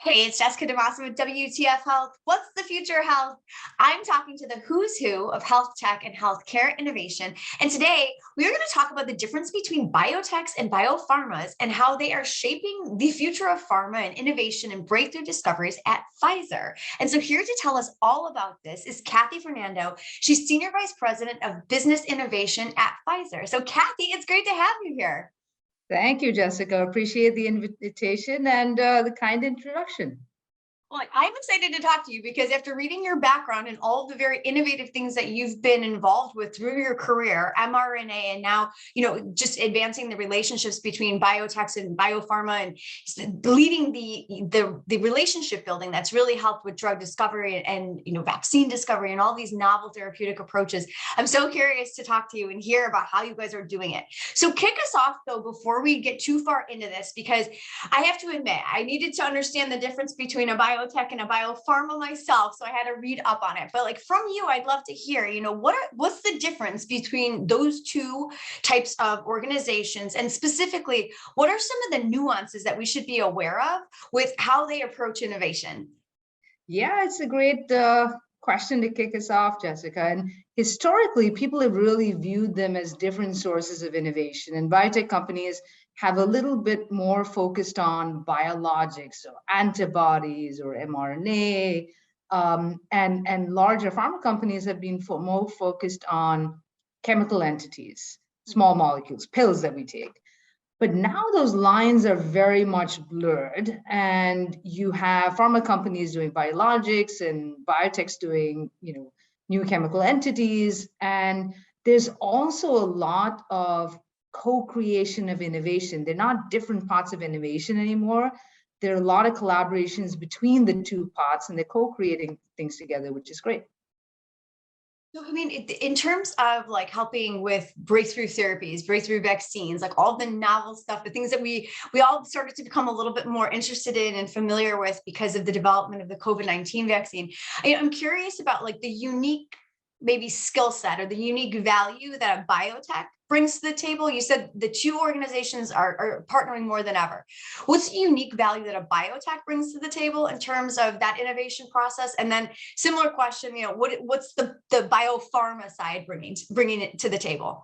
Hey, it's Jessica DeMassa with WTF Health. What's the future of health? I'm talking to the who's who of health tech and healthcare innovation. And today we are going to talk about the difference between biotechs and biopharmas and how they are shaping the future of pharma and innovation and breakthrough discoveries at Pfizer. And so here to tell us all about this is Kathy Fernando. She's Senior Vice President of Business Innovation at Pfizer. So Kathy, it's great to have you here. Thank you, Jessica. Appreciate the invitation and the kind introduction. Well, I'm excited to talk to you because after reading your background and all the very innovative things that you've been involved with through your career, mRNA, and now, just advancing the relationships between biotechs and biopharma and leading the relationship building that's really helped with drug discovery and vaccine discovery and all these novel therapeutic approaches. I'm so curious to talk to you and hear about how you guys are doing it. So kick us off though, before we get too far into this, because I have to admit, I needed to understand the difference between a biotech and a biopharma myself, so I had to read up on it. But like from you, I'd love to hear, what's the difference between those two types of organizations, and specifically, what are some of the nuances that we should be aware of with how they approach innovation? Yeah, it's a great question to kick us off, Jessica. And historically, people have really viewed them as different sources of innovation. And biotech companies have a little bit more focused on biologics, so antibodies or mRNA, and larger pharma companies have been more focused on chemical entities, small molecules, pills that we take. But now those lines are very much blurred, and you have pharma companies doing biologics and biotechs doing, new chemical entities. And there's also a lot of co-creation of innovation. They're not different parts of innovation anymore. There are a lot of collaborations between the two parts, and they're co-creating things together, which is great. So, in terms of like helping with breakthrough therapies, breakthrough vaccines, like all the novel stuff, the things that we all started to become a little bit more interested in and familiar with because of the development of the COVID-19 vaccine. I'm curious about like the unique maybe skill set or the unique value that a biotech brings to the table. You said the two organizations are partnering more than ever. What's the unique value that a biotech brings to the table in terms of that innovation process? And then similar question, what's the biopharma side bringing it to the table?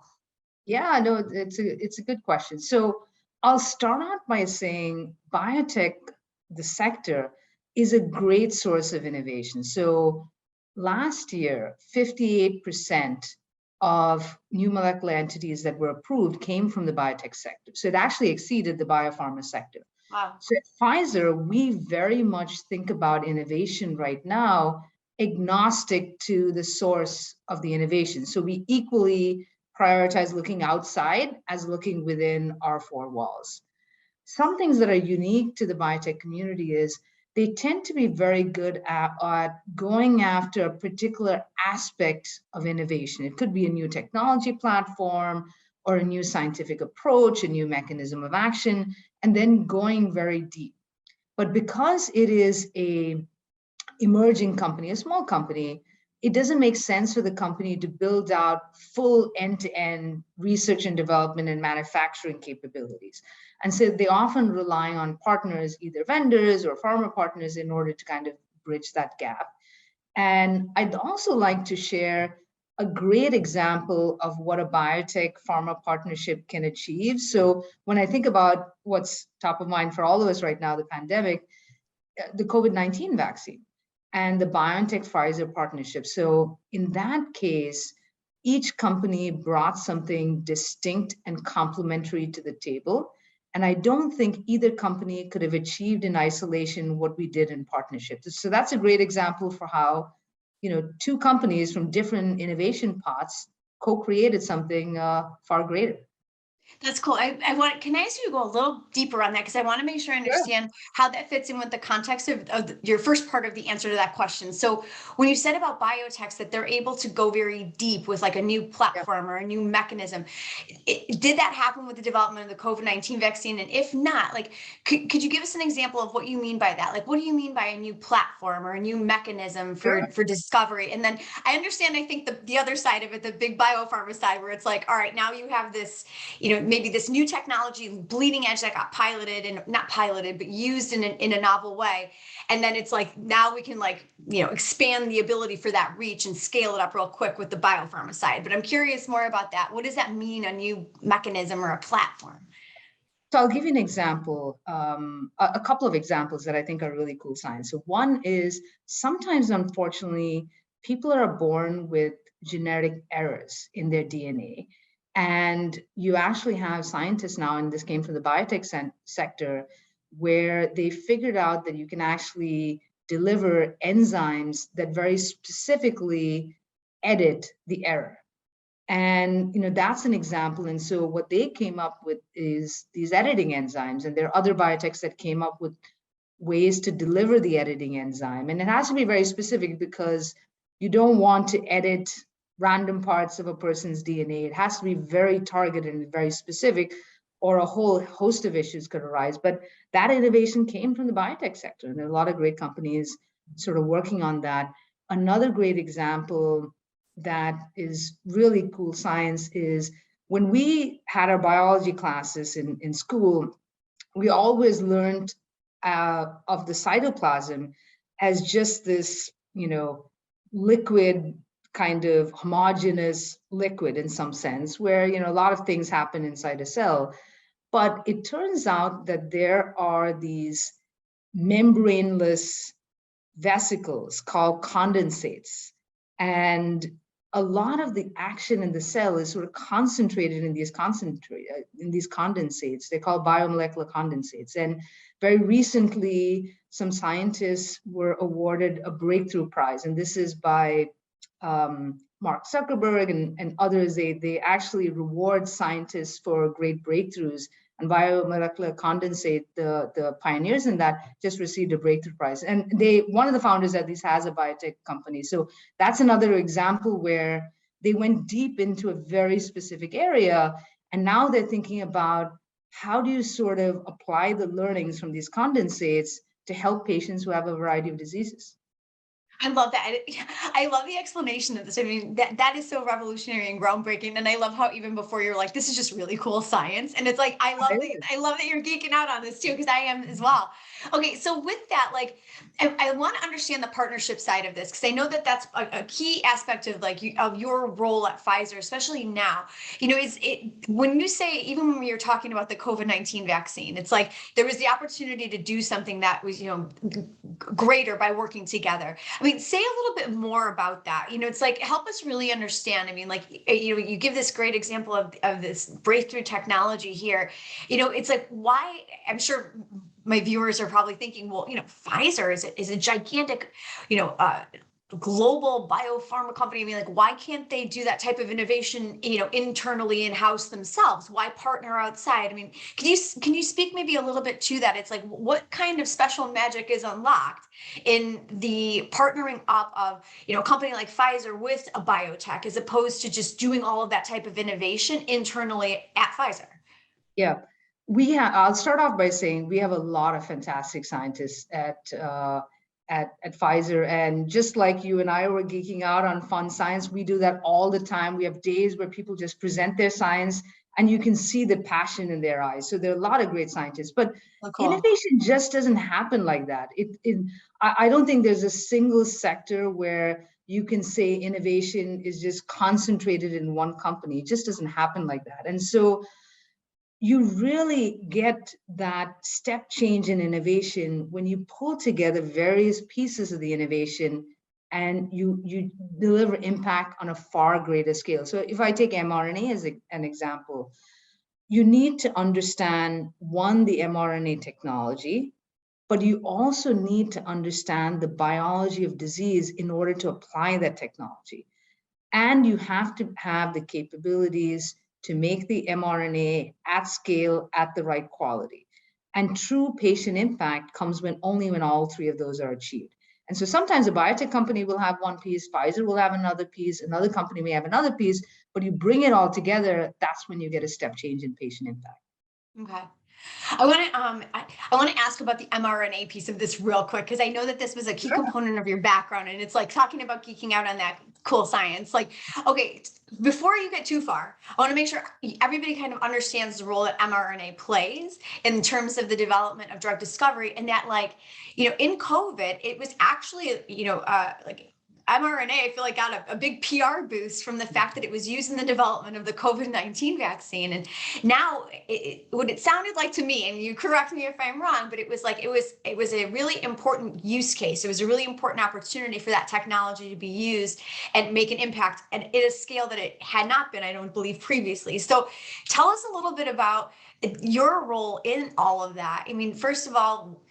Yeah, no, it's a good question. So I'll start out by saying biotech, the sector, is a great source of innovation. So last year, 58% of new molecular entities that were approved came from the biotech sector. So it actually exceeded the biopharma sector. Wow. So at Pfizer, we very much think about innovation right now agnostic to the source of the innovation. So we equally prioritize looking outside as looking within our four walls. Some things that are unique to the biotech community is they tend to be very good at going after a particular aspect of innovation. It could be a new technology platform or a new scientific approach, a new mechanism of action, and then going very deep. But because it is a emerging company, a small company, it doesn't make sense for the company to build out full end-to-end research and development and manufacturing capabilities. And so they often rely on partners, either vendors or pharma partners, in order to kind of bridge that gap. And I'd also like to share a great example of what a biotech pharma partnership can achieve. So when I think about what's top of mind for all of us right now, the pandemic, the COVID-19 vaccine, and the BioNTech Pfizer partnership. So in that case, each company brought something distinct and complementary to the table. And I don't think either company could have achieved in isolation what we did in partnership. So that's a great example for how, two companies from different innovation pots co-created something far greater. That's cool. Can I ask you to go a little deeper on that? Because I want to make sure I understand how that fits in with the context of your first part of the answer to that question. So when you said about biotechs that they're able to go very deep with like a new platform or a new mechanism, did that happen with the development of the COVID-19 vaccine? And if not, like, could you give us an example of what you mean by that? Like, what do you mean by a new platform or a new mechanism for discovery? And then I understand, I think the other side of it, the big biopharma side, where it's like, all right, now you have this, maybe this new technology, bleeding edge that got piloted and not piloted, but used in a novel way. And then it's like, now we can like, expand the ability for that reach and scale it up real quick with the biopharma side. But I'm curious more about that. What does that mean, a new mechanism or a platform? So I'll give you an example, a couple of examples that I think are really cool science. So one is sometimes, unfortunately, people are born with genetic errors in their DNA. And you actually have scientists now, and this came from the biotech sector, where they figured out that you can actually deliver enzymes that very specifically edit the error. And that's an example. And so what they came up with is these editing enzymes, and there are other biotechs that came up with ways to deliver the editing enzyme. And it has to be very specific because you don't want to edit random parts of a person's DNA. It has to be very targeted and very specific, or a whole host of issues could arise. But that innovation came from the biotech sector, and there are a lot of great companies sort of working on that. Another great example that is really cool science is when we had our biology classes in school, we always learned of the cytoplasm as just this, liquid, kind of homogeneous liquid in some sense, where, a lot of things happen inside a cell. But it turns out that there are these membraneless vesicles called condensates. And a lot of the action in the cell is sort of concentrated in these condensates. They're called biomolecular condensates. And very recently, some scientists were awarded a breakthrough prize, and this is by Mark Zuckerberg and others. They actually reward scientists for great breakthroughs. And biomolecular condensate, the pioneers in that, just received a breakthrough prize. And one of the founders at least has a biotech company. So that's another example where they went deep into a very specific area. And now they're thinking about how do you sort of apply the learnings from these condensates to help patients who have a variety of diseases. I love that. I love the explanation of this. I mean, that is so revolutionary and groundbreaking. And I love how even before you're like, this is just really cool science. And it's like, I love that you're geeking out on this too, because I am as well. Okay, so with that, like, I want to understand the partnership side of this, because I know that that's a key aspect of of your role at Pfizer, especially now. Is it when you say, even when we were talking about the COVID-19 vaccine, it's like there was the opportunity to do something that was greater by working together. I mean, say a little bit more about that. It's like, help us really understand. I mean, like, you give this great example of this breakthrough technology here. It's like, why? I'm sure my viewers are probably thinking, well, Pfizer is a gigantic, global biopharma company. I mean, like, why can't they do that type of innovation, internally in-house themselves? Why partner outside? I mean, can you speak maybe a little bit to that? It's like, what kind of special magic is unlocked in the partnering up of, a company like Pfizer with a biotech, as opposed to just doing all of that type of innovation internally at Pfizer? Yeah, I'll start off by saying we have a lot of fantastic scientists at Pfizer. And just like you and I were geeking out on fun science, we do that all the time. We have days where people just present their science and you can see the passion in their eyes. So there are a lot of great scientists, but innovation just doesn't happen like that. I don't think there's a single sector where you can say innovation is just concentrated in one company. It just doesn't happen like that. And so you really get that step change in innovation when you pull together various pieces of the innovation and you deliver impact on a far greater scale. So if I take mRNA as an example, you need to understand, one, the mRNA technology, but you also need to understand the biology of disease in order to apply that technology. And you have to have the capabilities to make the mRNA at scale at the right quality. And true patient impact comes when all three of those are achieved. And so sometimes a biotech company will have one piece, Pfizer will have another piece, another company may have another piece, but you bring it all together, that's when you get a step change in patient impact. Okay. I want to ask about the mRNA piece of this real quick, because I know that this was a key component of your background, and it's like talking about geeking out on that cool science. Like, okay, before you get too far, I want to make sure everybody kind of understands the role that mRNA plays in terms of the development of drug discovery, and that, like, in COVID, it was actually, like mRNA, I feel like got a big PR boost from the fact that it was used in the development of the COVID-19 vaccine. And now what it sounded like to me, and you correct me if I'm wrong, but it was like, it was a really important use case. It was a really important opportunity for that technology to be used and make an impact at a scale that it had not been, I don't believe, previously. So tell us a little bit about your role in all of that. I mean, first of all,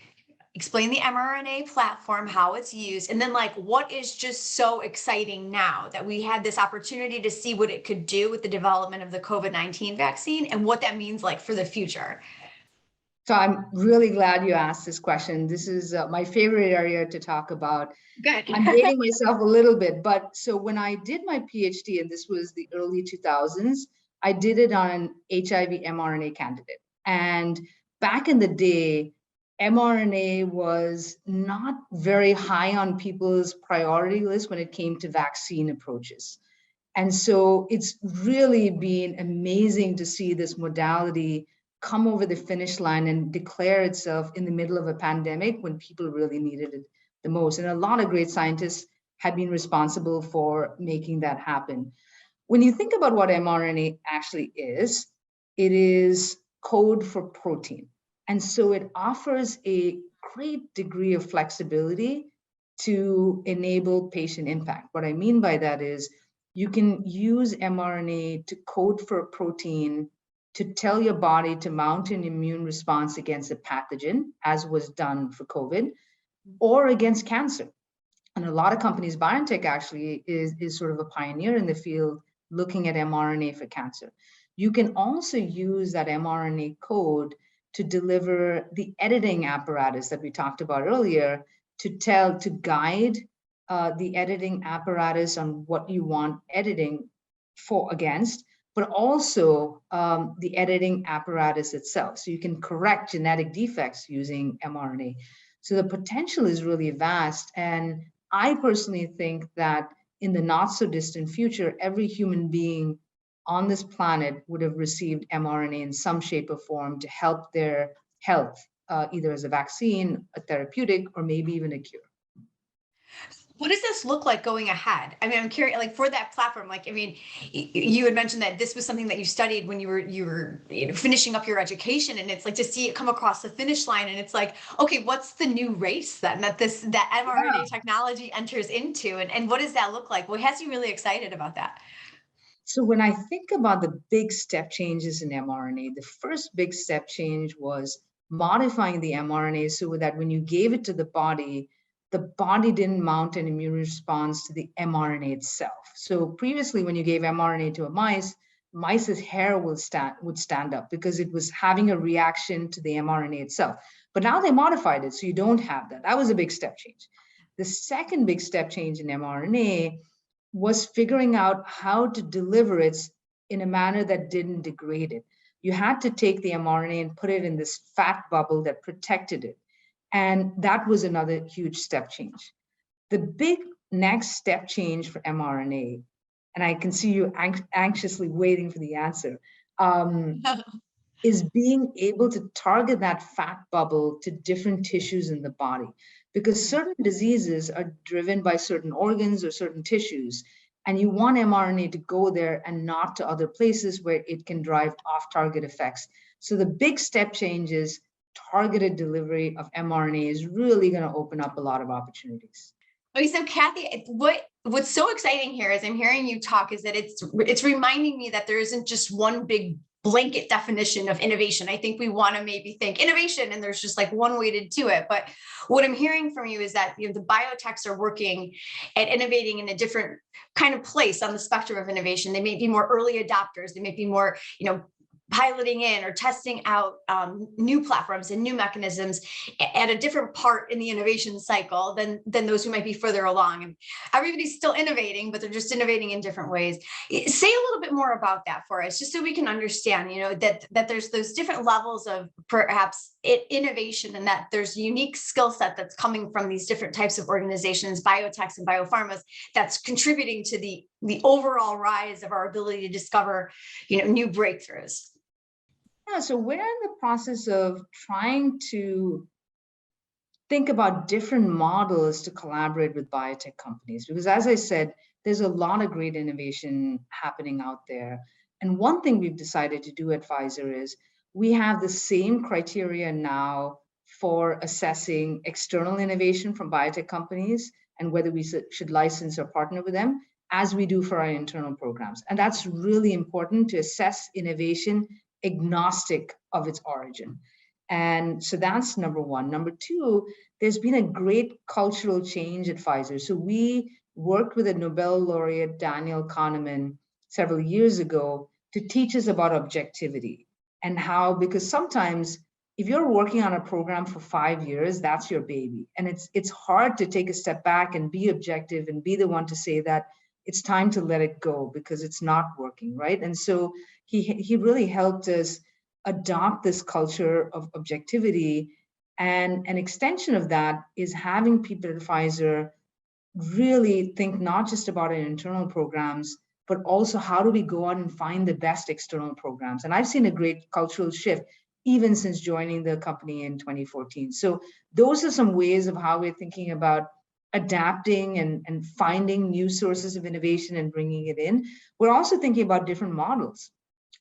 explain the mRNA platform, how it's used, and then, like, what is just so exciting now that we had this opportunity to see what it could do with the development of the COVID-19 vaccine and what that means, like, for the future. So I'm really glad you asked this question. This is my favorite area to talk about. Good. I'm dating myself a little bit, but so when I did my PhD, and this was the early 2000s, I did it on an HIV mRNA candidate. And back in the day, mRNA was not very high on people's priority list when it came to vaccine approaches. And so it's really been amazing to see this modality come over the finish line and declare itself in the middle of a pandemic when people really needed it the most. And a lot of great scientists have been responsible for making that happen. When you think about what mRNA actually is, it is code for protein. And so it offers a great degree of flexibility to enable patient impact. What I mean by that is you can use mRNA to code for a protein to tell your body to mount an immune response against a pathogen, as was done for COVID, or against cancer. And a lot of companies, Biotech actually is sort of a pioneer in the field looking at mRNA for cancer. You can also use that mRNA code to deliver the editing apparatus that we talked about earlier to guide the editing apparatus on what you want editing for against, but also the editing apparatus itself. So you can correct genetic defects using mRNA. So the potential is really vast. And I personally think that in the not so distant future, every human being on this planet would have received mRNA in some shape or form to help their health, either as a vaccine, a therapeutic, or maybe even a cure. What does this look like going ahead? I mean, I'm curious, like, for that platform, like, I mean, you had mentioned that this was something that you studied when you were finishing up your education, and it's like to see it come across the finish line, and it's like, okay, what's the new race then that mRNA technology enters into, and what does that look like? What has you really excited about that? So when I think about the big step changes in mRNA, the first big step change was modifying the mRNA so that when you gave it to the body didn't mount an immune response to the mRNA itself. So previously, when you gave mRNA to a mice's hair would stand up because it was having a reaction to the mRNA itself. But now they modified it, so you don't have that. That was a big step change. The second big step change in mRNA was figuring out how to deliver it in a manner that didn't degrade it. You had to take the mRNA and put it in this fat bubble that protected it. And that was another huge step change. The big next step change for mRNA, and I can see you anxiously waiting for the answer, is being able to target that fat bubble to different tissues in the body. Because certain diseases are driven by certain organs or certain tissues, and you want mRNA to go there and not to other places where it can drive off-target effects. So the big step change is targeted delivery of mRNA is really going to open up a lot of opportunities. Okay, so Kathy, what's so exciting here as I'm hearing you talk is that it's reminding me that there isn't just one big blanket definition of innovation. I think we want to maybe think innovation and there's just like one way to do it. But what I'm hearing from you is that the biotechs are working at innovating in a different kind of place on the spectrum of innovation. They may be more early adopters. They may be more, piloting in or testing out new platforms and new mechanisms at a different part in the innovation cycle than those who might be further along. And everybody's still innovating, but they're just innovating in different ways. Say a little bit more about that for us, just so we can understand, that there's those different levels of perhaps innovation, and that there's a unique skill set that's coming from these different types of organizations, biotechs and biopharmas, that's contributing to the overall rise of our ability to discover, new breakthroughs. Yeah, so we're in the process of trying to think about different models to collaborate with biotech companies, because as I said, there's a lot of great innovation happening out there. And one thing we've decided to do at Pfizer is we have the same criteria now for assessing external innovation from biotech companies and whether we should license or partner with them as we do for our internal programs. And that's really important, to assess innovation agnostic of its origin. And so that's number one. Number two, there's been a great cultural change at Pfizer. So we worked with a Nobel laureate, Daniel Kahneman, several years ago to teach us about objectivity and how, because sometimes if you're working on a program for 5 years, that's your baby. And it's hard to take a step back and be objective and be the one to say that it's time to let it go because it's not working, right? And so he really helped us adopt this culture of objectivity. And an extension of that is having people at Pfizer really think not just about our internal programs, but also how do we go out and find the best external programs. And I've seen a great cultural shift even since joining the company in 2014. So those are some ways of how we're thinking about adapting and finding new sources of innovation and bringing it in. We're also thinking about different models.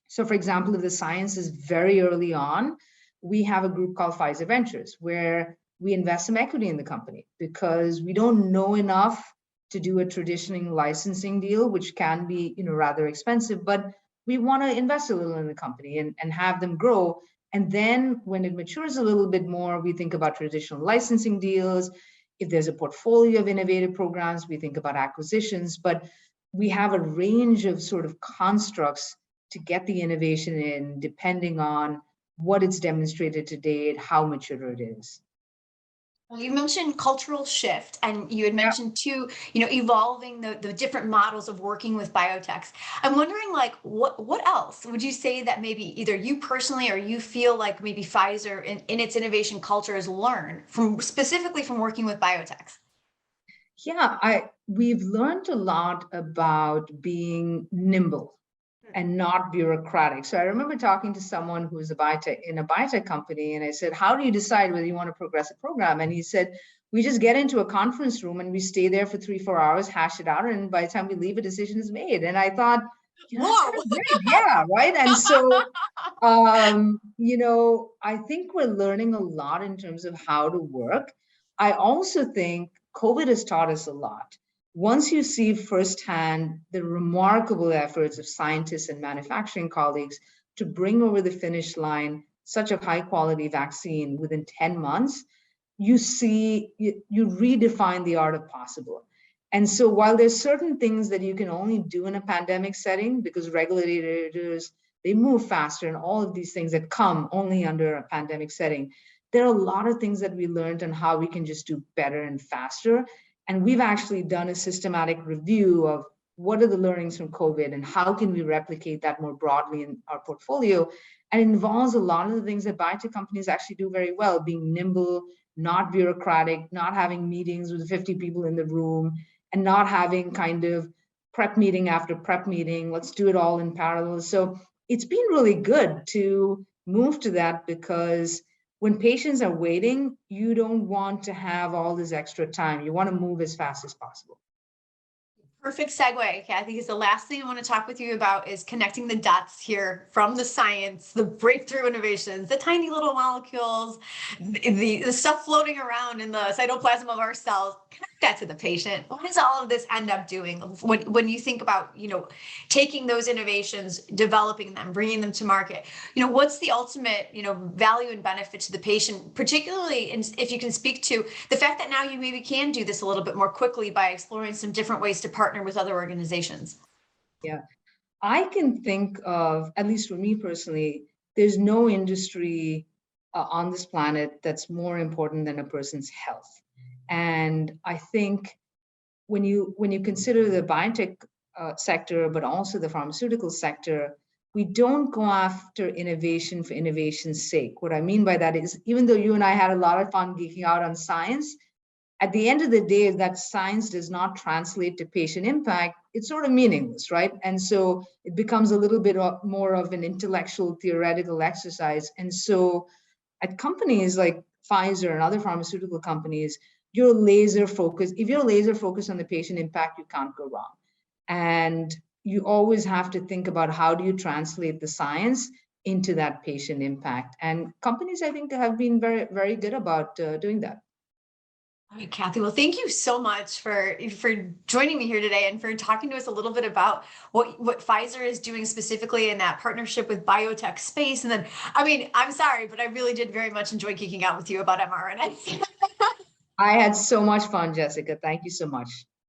So for example, if the science is very early on, we have a group called Pfizer Ventures, where we invest some equity in the company because we don't know enough to do a traditional licensing deal, which can be rather expensive, but we want to invest a little in the company and have them grow. And then when it matures a little bit more, we think about traditional licensing deals. If there's a portfolio of innovative programs, we think about acquisitions, but we have a range of sort of constructs to get the innovation in, depending on what it's demonstrated to date, how mature it is. Well, you mentioned cultural shift, and you had mentioned too, evolving the different models of working with biotechs. I'm wondering, like, what else would you say that maybe either you personally or you feel like maybe Pfizer in its innovation culture has learned specifically from working with biotechs? Yeah, we've learned a lot about being nimble and not bureaucratic. So I remember talking to someone who's in a biotech company, and I said, how do you decide whether you want to progress a program? And he said, we just get into a conference room and we stay there for 3-4 hours, hash it out, and by the time we leave, a decision is made. And I thought, that's kind of great. Yeah, right. And so I think we're learning a lot in terms of how to work. I also think COVID has taught us a lot. Once you see firsthand the remarkable efforts of scientists and manufacturing colleagues to bring over the finish line such a high quality vaccine within 10 months, you redefine the art of possible. And so while there's certain things that you can only do in a pandemic setting because regulators, they move faster and all of these things that come only under a pandemic setting, there are a lot of things that we learned on how we can just do better and faster. And we've actually done a systematic review of what are the learnings from COVID and how can we replicate that more broadly in our portfolio. And it involves a lot of the things that biotech companies actually do very well, being nimble, not bureaucratic, not having meetings with 50 people in the room, and not having kind of prep meeting after prep meeting. Let's do it all in parallel. So it's been really good to move to that, because when patients are waiting, you don't want to have all this extra time. You want to move as fast as possible. Perfect segue, Kathy, because the last thing I want to talk with you about is connecting the dots here from the science, the breakthrough innovations, the tiny little molecules, the stuff floating around in the cytoplasm of our cells. Connect that to the patient. What does all of this end up doing when you think about, taking those innovations, developing them, bringing them to market? What's the ultimate, value and benefit to the patient, particularly if you can speak to the fact that now you maybe can do this a little bit more quickly by exploring some different ways to partner with other organizations? Yeah. I can think of, at least for me personally, there's no industry on this planet that's more important than a person's health. And I think when you consider the biotech sector, but also the pharmaceutical sector, we don't go after innovation for innovation's sake. What I mean by that is, even though you and I had a lot of fun geeking out on science, at the end of the day, if that science does not translate to patient impact, it's sort of meaningless, right? And so it becomes a little bit more of an intellectual, theoretical exercise. And so at companies like Pfizer and other pharmaceutical companies, you're laser focused. If you're laser focused on the patient impact, you can't go wrong. And you always have to think about how do you translate the science into that patient impact. And companies, I think, have been very, very good about doing that. All right, Kathy. Well, thank you so much for joining me here today and for talking to us a little bit about what Pfizer is doing specifically in that partnership with biotech space. And then, I mean, I'm sorry, but I really did very much enjoy geeking out with you about mRNA. I had so much fun, Jessica. Thank you so much.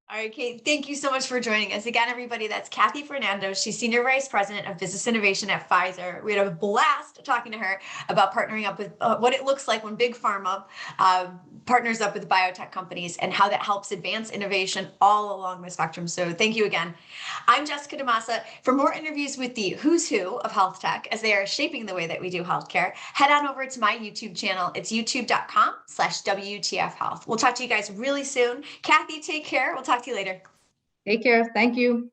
All right, Kate, thank you so much for joining us. Again, everybody, that's Kathy Fernando. She's Senior Vice President of Business Innovation at Pfizer. We had a blast talking to her about partnering up with what it looks like when Big Pharma partners up with biotech companies and how that helps advance innovation all along the spectrum. So thank you again. I'm Jessica DeMassa. For more interviews with the who's who of health tech as they are shaping the way that we do healthcare, head on over to my YouTube channel. It's youtube.com/WTF Health. We'll talk to you guys really soon. Kathy, take care. We'll talk to you later. Take care. Thank you.